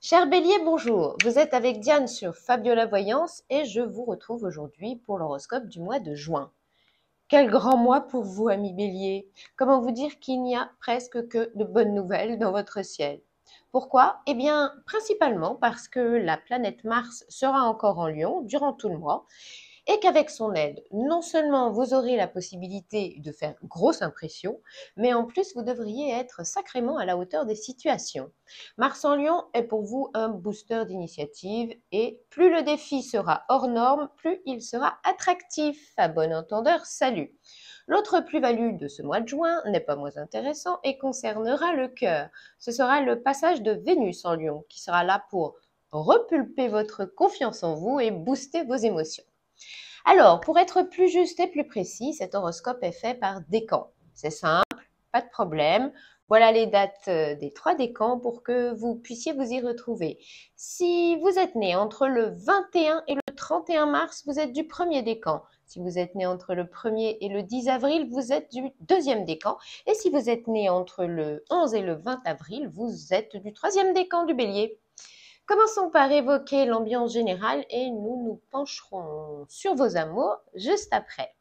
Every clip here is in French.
Cher Bélier, bonjour. Vous êtes avec Diane sur Fabiola Voyance et je vous retrouve aujourd'hui pour l'horoscope du mois de juin. Quel grand mois pour vous, amis Bélier. Comment vous dire qu'il n'y a presque que de bonnes nouvelles dans votre ciel? Pourquoi? Eh bien, principalement parce que la planète Mars sera encore en Lion durant tout le mois et qu'avec son aide, non seulement vous aurez la possibilité de faire grosse impression, mais en plus vous devriez être sacrément à la hauteur des situations. Mars en Lion est pour vous un booster d'initiative et plus le défi sera hors norme, plus il sera attractif. À bon entendeur, salut. L'autre plus-value de ce mois de juin n'est pas moins intéressant et concernera le cœur. Ce sera le passage de Vénus en Lion qui sera là pour repulper votre confiance en vous et booster vos émotions. Alors, pour être plus juste et plus précis, cet horoscope est fait par décan. C'est simple, pas de problème. Voilà les dates des 3 décans pour que vous puissiez vous y retrouver. Si vous êtes né entre le 21 et le 31 mars, vous êtes du premier décan. Si vous êtes né entre le 1er et le 10 avril, vous êtes du deuxième décan. Et si vous êtes né entre le 11 et le 20 avril, vous êtes du troisième décan du bélier. Commençons par évoquer l'ambiance générale et nous nous pencherons sur vos amours juste après.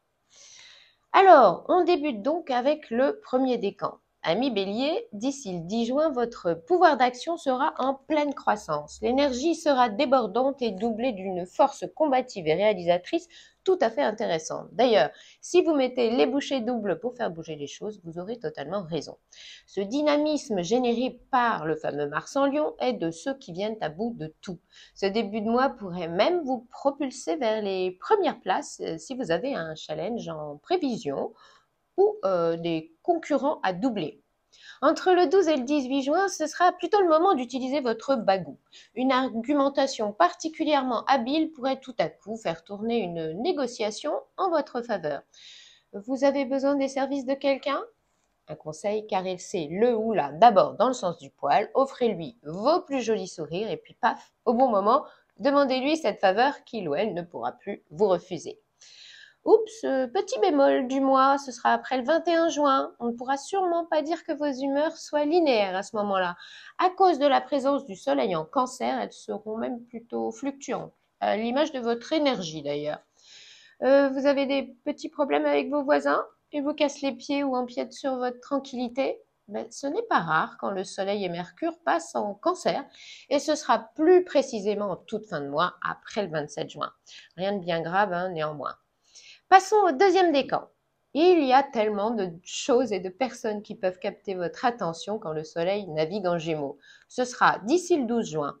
Alors, on débute donc avec le premier décan. Ami Bélier, d'ici le 10 juin, votre pouvoir d'action sera en pleine croissance. L'énergie sera débordante et doublée d'une force combative et réalisatrice tout à fait intéressante. D'ailleurs, si vous mettez les bouchées doubles pour faire bouger les choses, vous aurez totalement raison. Ce dynamisme généré par le fameux Mars en Lion est de ceux qui viennent à bout de tout. Ce début de mois pourrait même vous propulser vers les premières places si vous avez un challenge en prévision ou des concurrents à doubler. Entre le 12 et le 18 juin, ce sera plutôt le moment d'utiliser votre bagou. Une argumentation particulièrement habile pourrait tout à coup faire tourner une négociation en votre faveur. Vous avez besoin des services de quelqu'un? Un conseil, caressez le ou la d'abord dans le sens du poil, offrez-lui vos plus jolis sourires et puis paf, au bon moment, demandez-lui cette faveur qu'il ou elle ne pourra plus vous refuser. Oups, petit bémol du mois, ce sera après le 21 juin. On ne pourra sûrement pas dire que vos humeurs soient linéaires à ce moment-là. À cause de la présence du soleil en cancer, elles seront même plutôt fluctuantes, à l'image de votre énergie d'ailleurs. Vous avez des petits problèmes avec vos voisins? Ils vous cassent les pieds ou empiètent sur votre tranquillité? Ce n'est pas rare quand le Soleil et Mercure passent en Cancer et ce sera plus précisément en toute fin de mois après le 27 juin. Rien de bien grave néanmoins. Passons au deuxième décan. Il y a tellement de choses et de personnes qui peuvent capter votre attention quand le Soleil navigue en Gémeaux. Ce sera d'ici le 12 juin.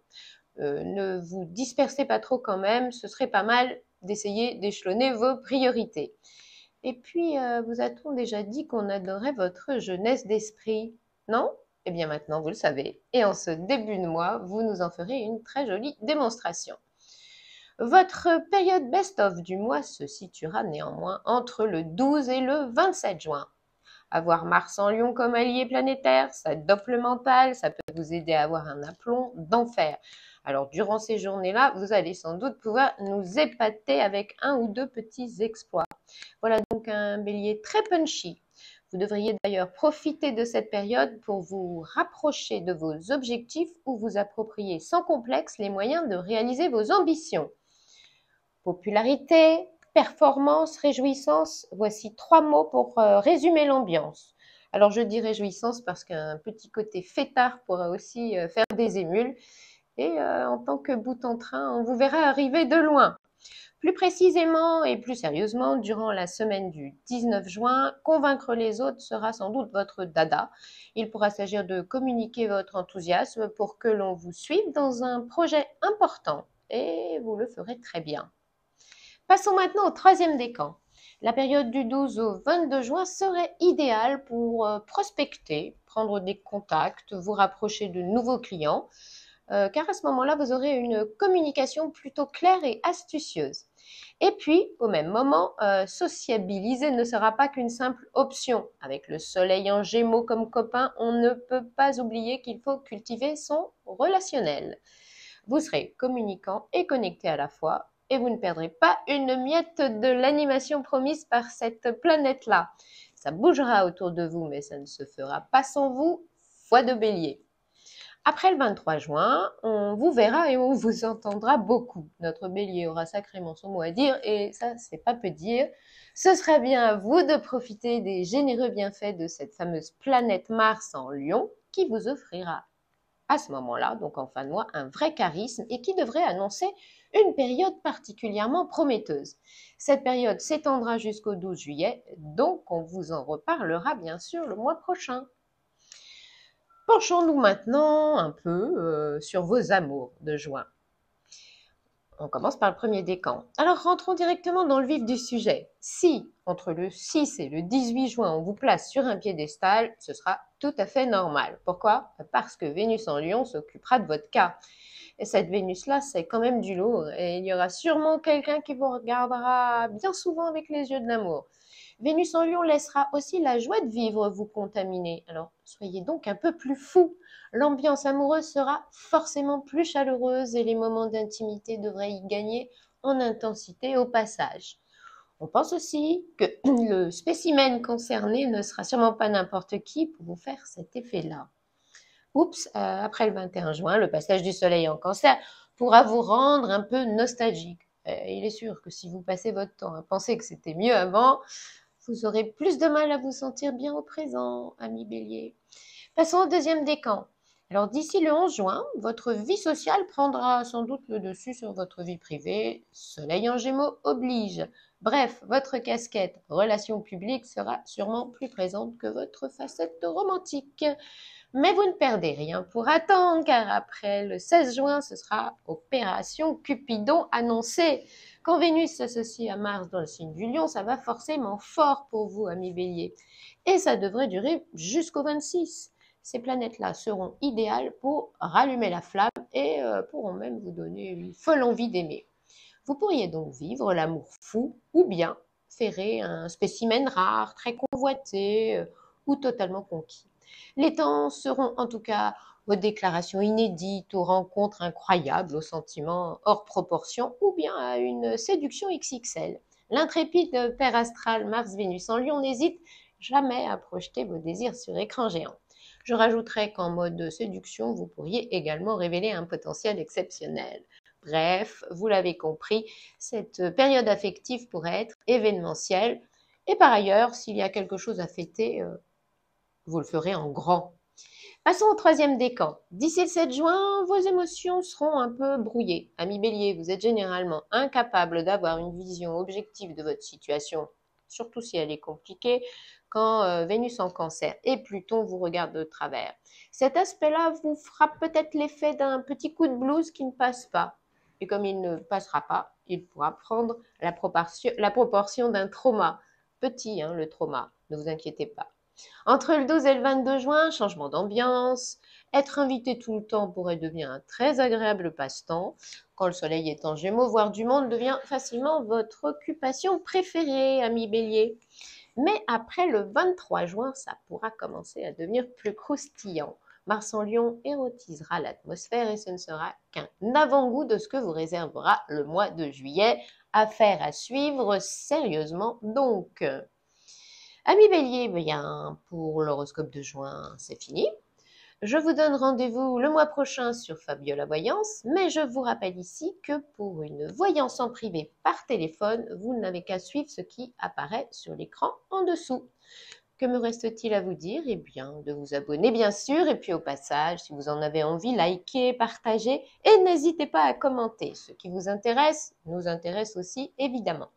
Ne vous dispersez pas trop quand même, ce serait pas mal d'essayer d'échelonner vos priorités. Et puis, vous a-t-on déjà dit qu'on adorait votre jeunesse d'esprit? Non? Eh bien maintenant, vous le savez. Et en ce début de mois, vous nous en ferez une très jolie démonstration. Votre période best-of du mois se situera néanmoins entre le 12 et le 27 juin. Avoir Mars en Lion comme allié planétaire, ça dope le mental, ça peut vous aider à avoir un aplomb d'enfer. Alors, durant ces journées-là, vous allez sans doute pouvoir nous épater avec un ou deux petits exploits. Voilà donc un bélier très punchy. Vous devriez d'ailleurs profiter de cette période pour vous rapprocher de vos objectifs ou vous approprier sans complexe les moyens de réaliser vos ambitions. Popularité, performance, réjouissance, voici 3 mots pour résumer l'ambiance. Alors je dis réjouissance parce qu'un petit côté fêtard pourra aussi faire des émules. Et en tant que bout en train, on vous verra arriver de loin. Plus précisément et plus sérieusement, durant la semaine du 19 juin, convaincre les autres sera sans doute votre dada. Il pourra s'agir de communiquer votre enthousiasme pour que l'on vous suive dans un projet important. Et vous le ferez très bien. Passons maintenant au troisième décan. La période du 12 au 22 juin serait idéale pour prospecter, prendre des contacts, vous rapprocher de nouveaux clients, car à ce moment-là, vous aurez une communication plutôt claire et astucieuse. Et puis, au même moment, sociabiliser ne sera pas qu'une simple option. Avec le soleil en gémeaux comme copain, on ne peut pas oublier qu'il faut cultiver son relationnel. Vous serez communicant et connecté à la fois, et vous ne perdrez pas une miette de l'animation promise par cette planète-là. Ça bougera autour de vous, mais ça ne se fera pas sans vous, foi de bélier. Après le 23 juin, on vous verra et on vous entendra beaucoup. Notre bélier aura sacrément son mot à dire et ça, c'est pas peu dire. Ce sera bien à vous de profiter des généreux bienfaits de cette fameuse planète Mars en Lion qui vous offrira à ce moment-là, donc en fin de mois, un vrai charisme et qui devrait annoncer une période particulièrement prometteuse. Cette période s'étendra jusqu'au 12 juillet, donc on vous en reparlera bien sûr le mois prochain. Penchons-nous maintenant un peu sur vos amours de juin. On commence par le premier décan. Alors rentrons directement dans le vif du sujet. Si entre le 6 et le 18 juin on vous place sur un piédestal, ce sera tout à fait normal. Pourquoi? Parce que Vénus en Lion s'occupera de votre cas. Et cette Vénus-là, c'est quand même du lourd. Et il y aura sûrement quelqu'un qui vous regardera bien souvent avec les yeux de l'amour. Vénus en Lion laissera aussi la joie de vivre vous contaminer. Alors, soyez donc un peu plus fou. L'ambiance amoureuse sera forcément plus chaleureuse et les moments d'intimité devraient y gagner en intensité au passage. On pense aussi que le spécimen concerné ne sera sûrement pas n'importe qui pour vous faire cet effet-là. Oups, après le 21 juin, le passage du soleil en cancer pourra vous rendre un peu nostalgique. Il est sûr que si vous passez votre temps à penser que c'était mieux avant, vous aurez plus de mal à vous sentir bien au présent, ami bélier. Passons au deuxième décan. Alors d'ici le 11 juin, votre vie sociale prendra sans doute le dessus sur votre vie privée. Soleil en Gémeaux oblige. Bref, votre casquette relations publiques sera sûrement plus présente que votre facette romantique. Mais vous ne perdez rien pour attendre, car après le 16 juin, ce sera Opération Cupidon annoncée. Quand Vénus s'associe à Mars dans le signe du Lion, ça va forcément fort pour vous, amis bélier. Et ça devrait durer jusqu'au 26. Ces planètes-là seront idéales pour rallumer la flamme et pourront même vous donner une folle envie d'aimer. Vous pourriez donc vivre l'amour fou ou bien ferrer un spécimen rare, très convoité ou totalement conquis. Les temps seront en tout cas aux déclarations inédites, aux rencontres incroyables, aux sentiments hors proportion ou bien à une séduction XXL. L'intrépide père astral Mars-Vénus en Lion n'hésite jamais à projeter vos désirs sur écran géant. Je rajouterai qu'en mode séduction, vous pourriez également révéler un potentiel exceptionnel. Bref, vous l'avez compris, cette période affective pourrait être événementielle. Et par ailleurs, s'il y a quelque chose à fêter, vous le ferez en grand. Passons au troisième décan. D'ici le 7 juin, vos émotions seront un peu brouillées. Ami bélier, vous êtes généralement incapable d'avoir une vision objective de votre situation, surtout si elle est compliquée, quand Vénus en cancer et Pluton vous regarde de travers. Cet aspect-là vous fera peut-être l'effet d'un petit coup de blues qui ne passe pas. Et comme il ne passera pas, il pourra prendre la proportion d'un trauma. Petit, le trauma, ne vous inquiétez pas. Entre le 12 et le 22 juin, changement d'ambiance. Être invité tout le temps pourrait devenir un très agréable passe-temps. Quand le soleil est en Gémeaux, voir du monde devient facilement votre occupation préférée, ami bélier. Mais après le 23 juin, ça pourra commencer à devenir plus croustillant. Mars en Lion érotisera l'atmosphère et ce ne sera qu'un avant-goût de ce que vous réservera le mois de juillet. Affaire à suivre sérieusement donc. Amis bélier, bien, pour l'horoscope de juin, c'est fini. Je vous donne rendez-vous le mois prochain sur Fabiola Voyance, mais je vous rappelle ici que pour une voyance en privé par téléphone, vous n'avez qu'à suivre ce qui apparaît sur l'écran en dessous. Que me reste-t-il à vous dire? Eh bien, de vous abonner bien sûr, et puis au passage, si vous en avez envie, likez, partagez, et n'hésitez pas à commenter. Ce qui vous intéresse nous intéresse aussi évidemment.